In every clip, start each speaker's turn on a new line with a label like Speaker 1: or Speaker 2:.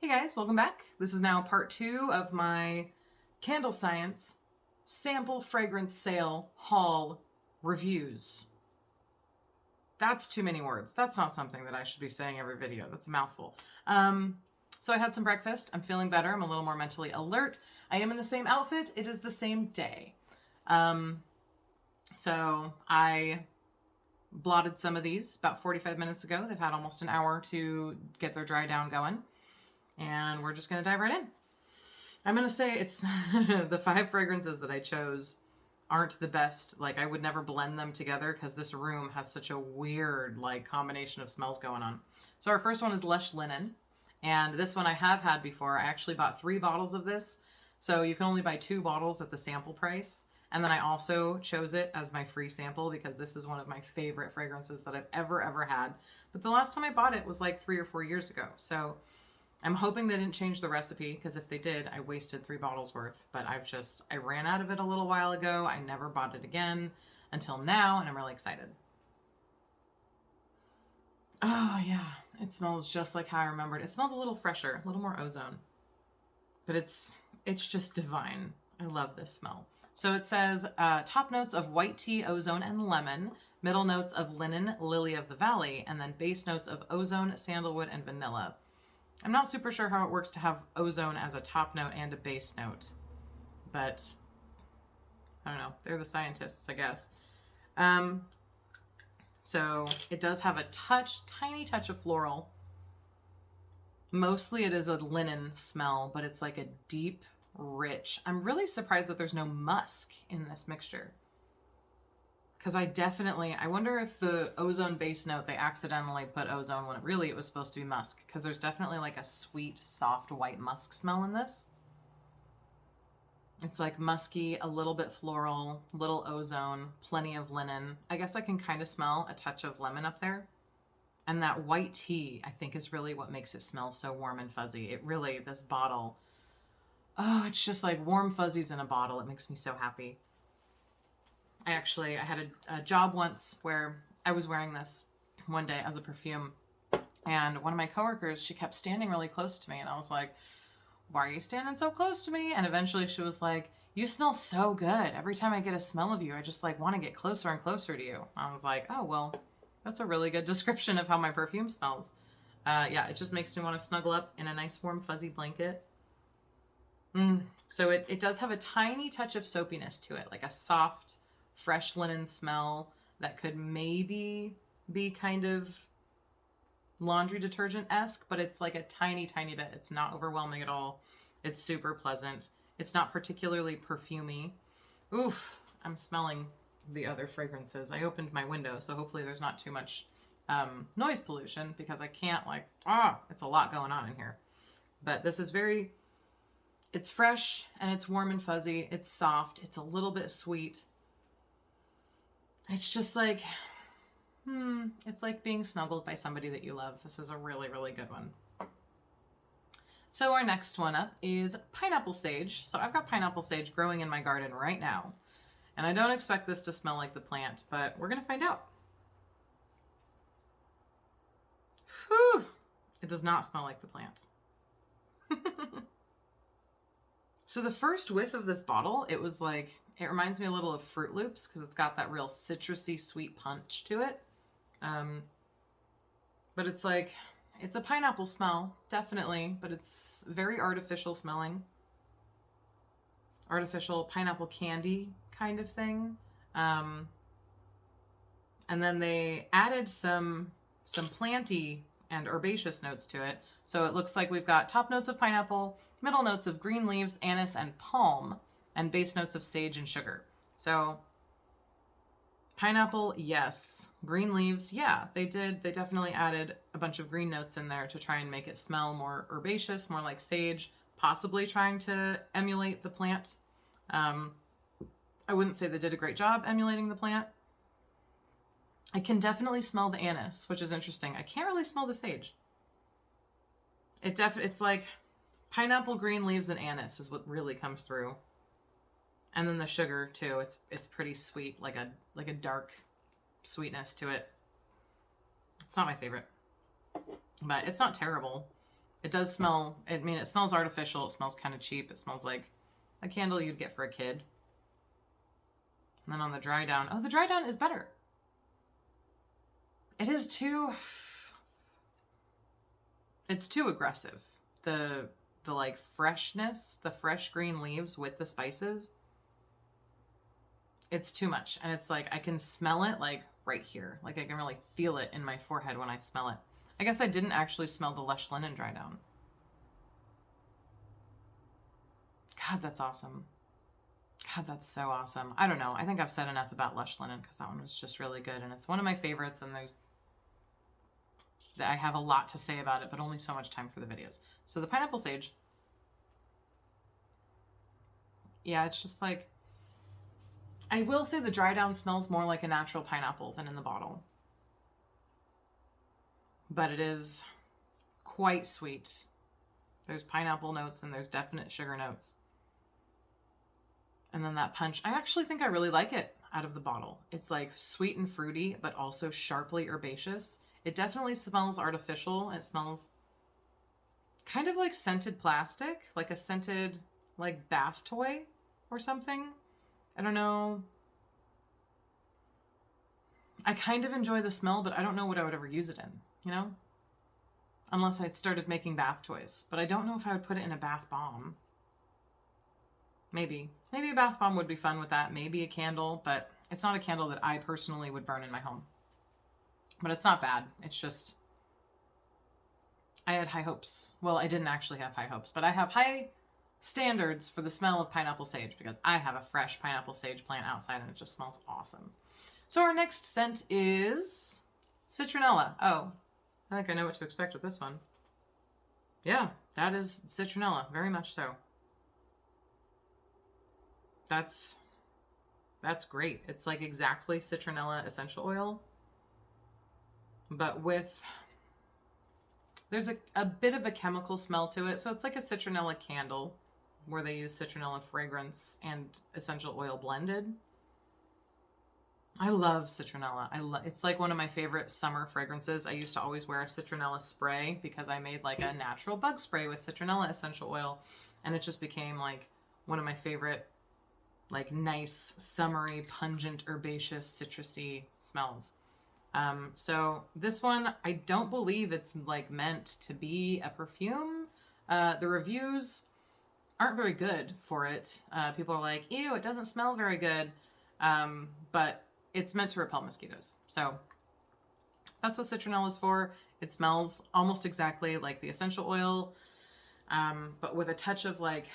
Speaker 1: Hey guys, welcome back. This is now part 2 of my Candle Science sample fragrance sale haul reviews. That's too many words. That's not something that I should be saying every video. That's a mouthful. So I had some breakfast. I'm feeling better. I'm a little more mentally alert. I am in the same outfit. It is the same day. So I blotted some of these about 45 minutes ago. They've had almost an hour to get their dry down going. And we're just going to dive right in. I'm going to say it's the 5 fragrances that I chose aren't the best. Like, I would never blend them together because this room has such a weird, like, combination of smells going on. So our first one is Lush Linen. And this one I have had before. I actually bought 3 bottles of this. So you can only buy 2 bottles at the sample price. And then I also chose it as my free sample because this is one of my favorite fragrances that I've ever had. But the last time I bought it was like 3 or 4 years ago. So I'm hoping they didn't change the recipe, because if they did, I wasted 3 bottles worth. But I ran out of it a little while ago. I never bought it again until now, and I'm really excited. Oh yeah, it smells just like how I remembered. It smells a little fresher, a little more ozone. But it's just divine. I love this smell. So it says top notes of white tea, ozone, and lemon, middle notes of linen, lily of the valley, and then base notes of ozone, sandalwood, and vanilla. I'm not super sure how it works to have ozone as a top note and a base note, but I don't know. They're the scientists, I guess. So it does have a tiny touch of floral. Mostly it is a linen smell, but it's like a deep, rich. I'm really surprised that there's no musk in this mixture. Because I wonder if the ozone base note, they accidentally put ozone when it was supposed to be musk. Because there's definitely like a sweet, soft, white musk smell in this. It's like musky, a little bit floral, little ozone, plenty of linen. I guess I can kind of smell a touch of lemon up there. And that white tea, I think, is really what makes it smell so warm and fuzzy. This bottle, oh, it's just like warm fuzzies in a bottle. It makes me so happy. I had a job once where I was wearing this one day as a perfume, and one of my coworkers, she kept standing really close to me, and I was like, why are you standing so close to me? And eventually she was like, you smell so good. Every time I get a smell of you, I just like want to get closer and closer to you. I was like, oh, well, that's a really good description of how my perfume smells. Yeah, it just makes me want to snuggle up in a nice warm fuzzy blanket. So it does have a tiny touch of soapiness to it, like a soft, fresh linen smell that could maybe be kind of laundry detergent-esque, but it's like a tiny bit. It's not overwhelming at all. It's super pleasant. It's not particularly perfumey. Oof, I'm smelling the other fragrances. I opened my window, so hopefully there's not too much noise pollution, because I can't it's a lot going on in here. But this is it's fresh and it's warm and fuzzy. It's soft. It's a little bit sweet. It's just like, it's like being snuggled by somebody that you love. This is a really, really good one. So our next one up is pineapple sage. So I've got pineapple sage growing in my garden right now. And I don't expect this to smell like the plant, but we're going to find out. Whew! It does not smell like the plant. So the first whiff of this bottle, it reminds me a little of Fruit Loops, because it's got that real citrusy, sweet punch to it. But it's a pineapple smell, definitely, but it's very artificial smelling. Artificial pineapple candy kind of thing. And then they added some planty and herbaceous notes to it. So it looks like we've got top notes of pineapple, middle notes of green leaves, anise, and palm, and base notes of sage and sugar. So pineapple, yes. Green leaves, yeah, they did. They definitely added a bunch of green notes in there to try and make it smell more herbaceous, more like sage, possibly trying to emulate the plant. I wouldn't say they did a great job emulating the plant. I can definitely smell the anise, which is interesting. I can't really smell the sage. It's like pineapple, green leaves, and anise is what really comes through. And then the sugar too. It's pretty sweet, like a dark sweetness to it. It's not my favorite, but it's not terrible. It does smell, I mean, it smells artificial. It smells kind of cheap. It smells like a candle you'd get for a kid. And then on the dry down, oh, the dry down is better. It is too, it's too aggressive. The like freshness, the fresh green leaves with the spices, it's too much. And it's like, I can smell it like right here. Like I can really feel it in my forehead when I smell it. I guess I didn't actually smell the Lush Linen dry down. God, that's awesome. God, that's so awesome. I don't know. I think I've said enough about Lush Linen because that one was just really good. And it's one of my favorites. And I have a lot to say about it, but only so much time for the videos. So the Pineapple Sage. Yeah, it's just like, I will say the dry down smells more like a natural pineapple than in the bottle. But it is quite sweet. There's pineapple notes and there's definite sugar notes. And then that punch, I actually think I really like it out of the bottle. It's like sweet and fruity, but also sharply herbaceous. It definitely smells artificial. It smells kind of like scented plastic, like a scented like bath toy or something. I don't know. I kind of enjoy the smell, but I don't know what I would ever use it in, you know? Unless I started making bath toys. But I don't know if I would put it in a bath bomb. Maybe. Maybe a bath bomb would be fun with that. Maybe a candle, but it's not a candle that I personally would burn in my home. But it's not bad. It's just, I had high hopes. Well, I didn't actually have high hopes, but I have high standards for the smell of pineapple sage because I have a fresh pineapple sage plant outside and it just smells awesome. So our next scent is Citronella. Oh, I think I know what to expect with this one. Yeah, that is Citronella, very much so. That's great. It's like exactly Citronella essential oil, but with, there's a bit of a chemical smell to it. So it's like a Citronella candle where they use Citronella fragrance and essential oil blended. I love Citronella. It's like one of my favorite summer fragrances. I used to always wear a Citronella spray because I made like a natural bug spray with Citronella essential oil, and it just became like one of my favorite, like nice, summery, pungent, herbaceous, citrusy smells. So this one, I don't believe it's like meant to be a perfume. The reviews aren't very good for it. People are like, ew, it doesn't smell very good. But it's meant to repel mosquitoes. So that's what Citronella is for. It smells almost exactly like the essential oil, but with a touch of like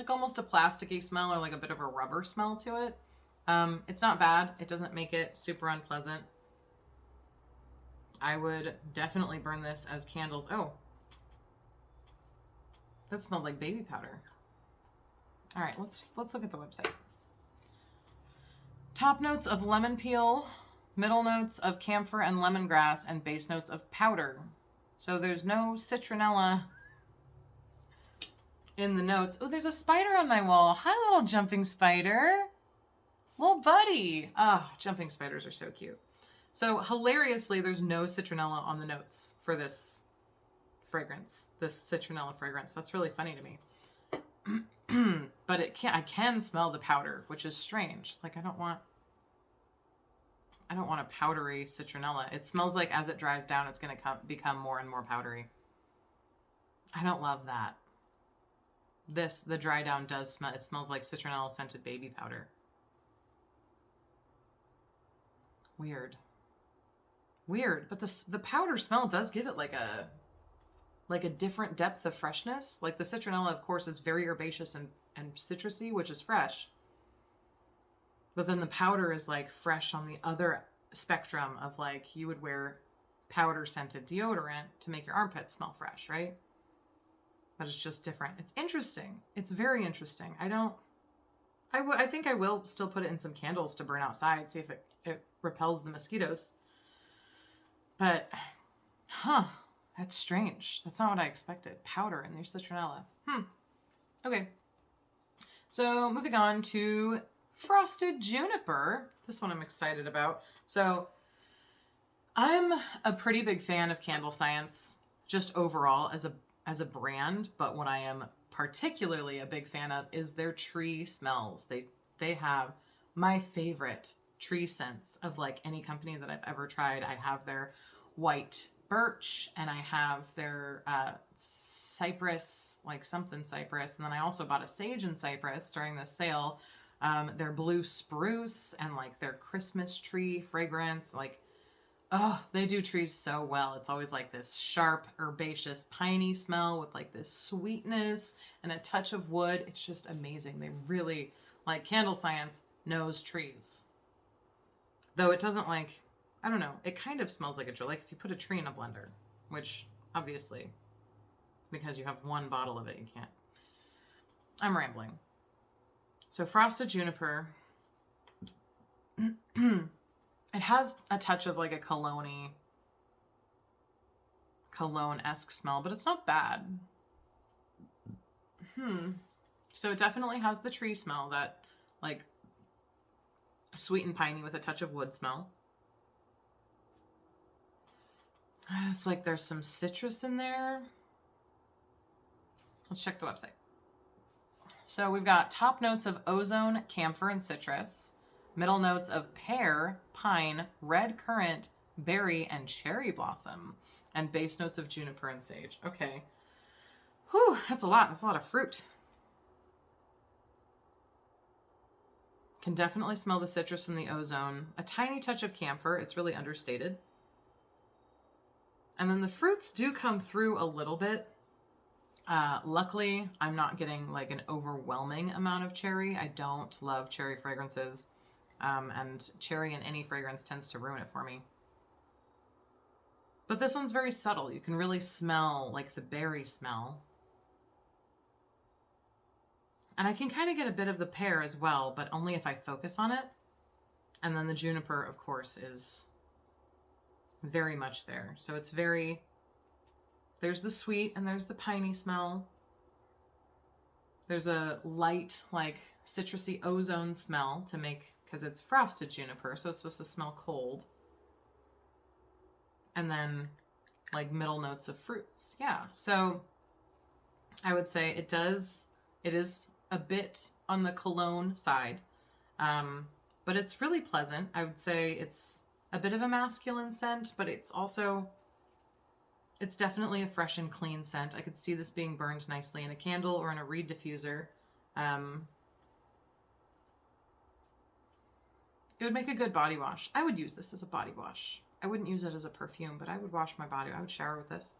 Speaker 1: almost a plasticky smell or like a bit of a rubber smell to it. It's not bad. It doesn't make it super unpleasant. I would definitely burn this as candles. Oh, that smelled like baby powder. All right, let's look at the website. Top notes of lemon peel, middle notes of camphor and lemongrass, and base notes of powder. So there's no citronella in the notes. Oh, there's a spider on my wall. Hi, little jumping spider. Little buddy. Ah, jumping spiders are so cute. So hilariously, there's no citronella on the notes for this fragrance, this citronella fragrance. That's really funny to me. But I can smell the powder, which is strange. Like I don't want a powdery citronella. It smells like as it dries down, it's going to become more and more powdery. I don't love that. The dry down does smell, it smells like citronella scented baby powder. Weird. But the powder smell does give it like a different depth of freshness. Like the citronella, of course, is very herbaceous and citrusy, which is fresh. But then the powder is like fresh on the other spectrum of like you would wear powder scented deodorant to make your armpits smell fresh, right? But it's just different. It's interesting. It's very interesting. I think I will still put it in some candles to burn outside, see if it repels the mosquitoes. But, that's strange. That's not what I expected. Powder and there's citronella. Okay. So moving on to Frosted Juniper. This one I'm excited about. So I'm a pretty big fan of Candle Science. just overall as a brand, but what I am particularly a big fan of is their tree smells. They have my favorite tree scents of like any company that I've ever tried. I have their white birch and I have their cypress, like something cypress, and then I also bought a sage and cypress during the sale. Their blue spruce and like their Christmas tree fragrance, like, oh, they do trees so well. It's always like this sharp, herbaceous, piney smell with like this sweetness and a touch of wood. It's just amazing. They really, like, Candle Science knows trees. Though it doesn't, like, I don't know, it kind of smells like a tree. Like if you put a tree in a blender, which obviously, because you have one bottle of it, you can't. I'm rambling. So Frosted Juniper. It has a touch of like a cologne-esque smell, but it's not bad. So it definitely has the tree smell, that like sweet and piney with a touch of wood smell. It's like there's some citrus in there. Let's check the website. So we've got top notes of ozone, camphor, and citrus. Middle notes of pear, pine, red currant, berry, and cherry blossom. And base notes of juniper and sage. Okay. Whew, that's a lot. That's a lot of fruit. Can definitely smell the citrus and the ozone. A tiny touch of camphor. It's really understated. And then the fruits do come through a little bit. Luckily, I'm not getting like an overwhelming amount of cherry. I don't love cherry fragrances. And cherry in any fragrance tends to ruin it for me. But this one's very subtle. You can really smell like the berry smell. And I can kind of get a bit of the pear as well, but only if I focus on it. And then the juniper, of course, is very much there. So it's very, there's the sweet and there's the piney smell. There's a light, like citrusy ozone smell to make, because it's frosted juniper, so it's supposed to smell cold. And then like middle notes of fruits. Yeah. So I would say it is a bit on the cologne side. But it's really pleasant. I would say it's a bit of a masculine scent, but it's definitely a fresh and clean scent. I could see this being burned nicely in a candle or in a reed diffuser. It would make a good body wash. I would use this as a body wash. I wouldn't use it as a perfume, but I would wash my body. I would shower with this.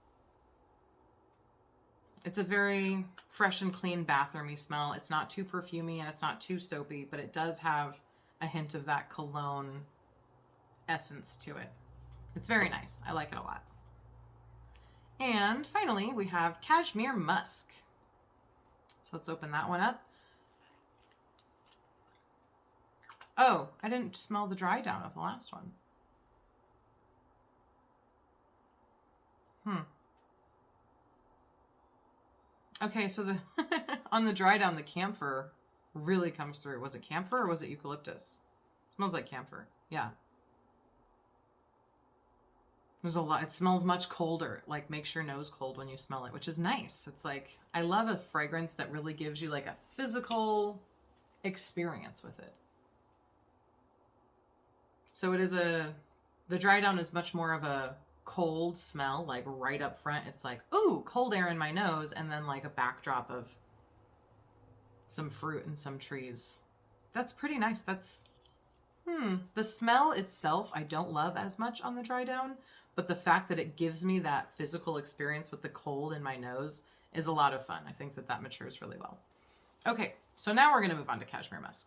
Speaker 1: It's a very fresh and clean bathroomy smell. It's not too perfumey and it's not too soapy, but it does have a hint of that cologne essence to it. It's very nice. I like it a lot. And finally, we have Cashmere Musk. So let's open that one up. Oh, I didn't smell the dry down of the last one. Okay, so the on the dry down, the camphor really comes through. Was it camphor or was it eucalyptus? It smells like camphor. Yeah. There's a lot. It smells much colder. Like makes your nose cold when you smell it, which is nice. It's like, I love a fragrance that really gives you like a physical experience with it. So it is the dry down is much more of a cold smell, like right up front. It's like, ooh, cold air in my nose, and then like a backdrop of some fruit and some trees. That's pretty nice. That's, the smell itself I don't love as much on the dry down, but the fact that it gives me that physical experience with the cold in my nose is a lot of fun. I think that matures really well. Okay, so now we're going to move on to Cashmere Musk.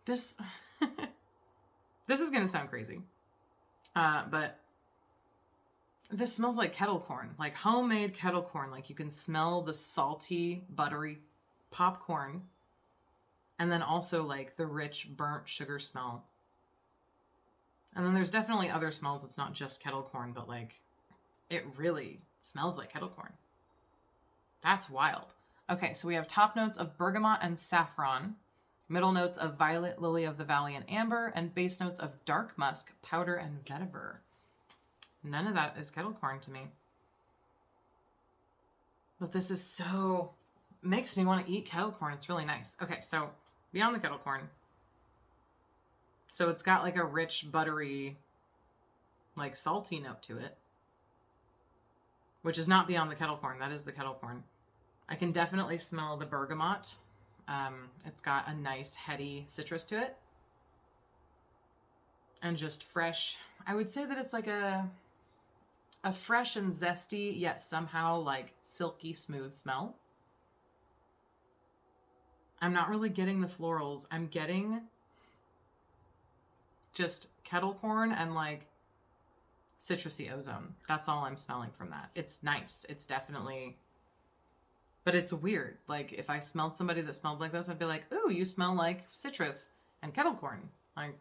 Speaker 1: This is going to sound crazy, but this smells like kettle corn, like homemade kettle corn. Like you can smell the salty, buttery popcorn, and then also like the rich burnt sugar smell. And then there's definitely other smells. It's not just kettle corn, but like it really smells like kettle corn. That's wild. Okay, so we have top notes of bergamot and saffron. Middle notes of violet, lily of the valley, and amber, and base notes of dark musk, powder, and vetiver. None of that is kettle corn to me. But this is so, makes me want to eat kettle corn. It's really nice. Okay, so beyond the kettle corn. So it's got like a rich, buttery, like salty note to it, which is not beyond the kettle corn. That is the kettle corn. I can definitely smell the bergamot. It's got a nice heady citrus to it. And just fresh. I would say that it's like a fresh and zesty, yet somehow like silky smooth smell. I'm not really getting the florals. I'm getting just kettle corn and like citrusy ozone. That's all I'm smelling from that. It's nice. It's definitely, but it's weird. Like if I smelled somebody that smelled like this, I'd be like, ooh, you smell like citrus and kettle corn. Like,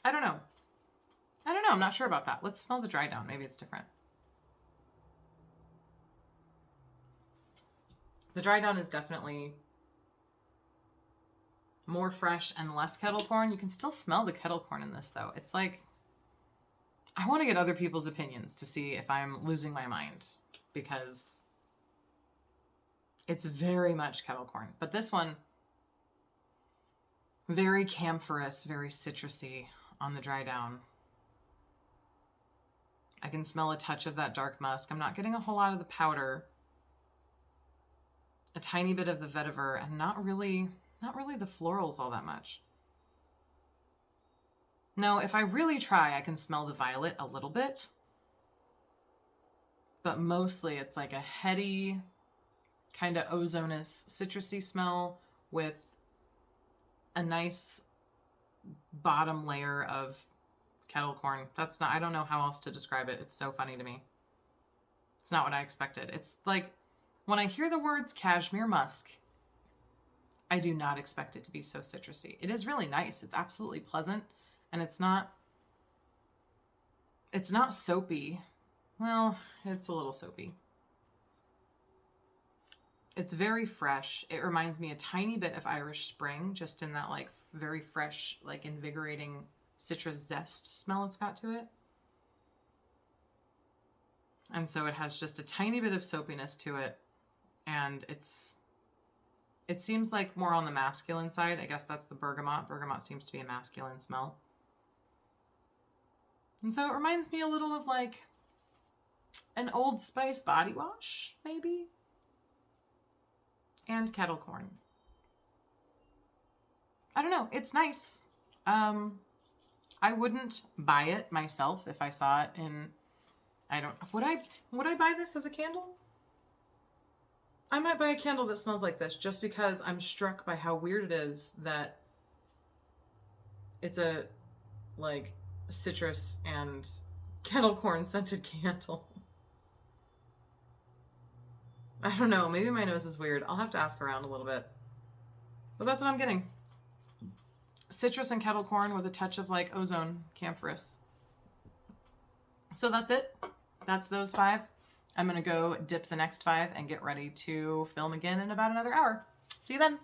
Speaker 1: I don't know. I'm not sure about that. Let's smell the dry down. Maybe it's different. The dry down is definitely more fresh and less kettle corn. You can still smell the kettle corn in this though. It's like, I want to get other people's opinions to see if I'm losing my mind, because it's very much kettle corn. But this one, very camphorous, very citrusy on the dry down. I can smell a touch of that dark musk. I'm not getting a whole lot of the powder. A tiny bit of the vetiver, and not really the florals all that much. No, if I really try, I can smell the violet a little bit. But mostly it's like a heady, kind of ozonous, citrusy smell with a nice bottom layer of kettle corn. That's not, I don't know how else to describe it. It's so funny to me. It's not what I expected. It's like, when I hear the words cashmere musk, I do not expect it to be so citrusy. It is really nice. It's absolutely pleasant, and it's not soapy. Well, it's a little soapy. It's very fresh. It reminds me a tiny bit of Irish Spring, just in that like very fresh, like invigorating citrus zest smell it's got to it. And so it has just a tiny bit of soapiness to it. And it seems like more on the masculine side. I guess that's the bergamot. Bergamot seems to be a masculine smell. And so it reminds me a little of like an Old Spice body wash, maybe. And kettle corn. I don't know. It's nice. I wouldn't buy it myself if I saw it in, would I buy this as a candle? I might buy a candle that smells like this, just because I'm struck by how weird it is that it's a like citrus and kettle corn scented candle. I don't know. Maybe my nose is weird. I'll have to ask around a little bit. But that's what I'm getting. Citrus and kettle corn with a touch of like ozone, camphorous. So that's it. That's those 5. I'm going to go dip the next 5 and get ready to film again in about another hour. See you then.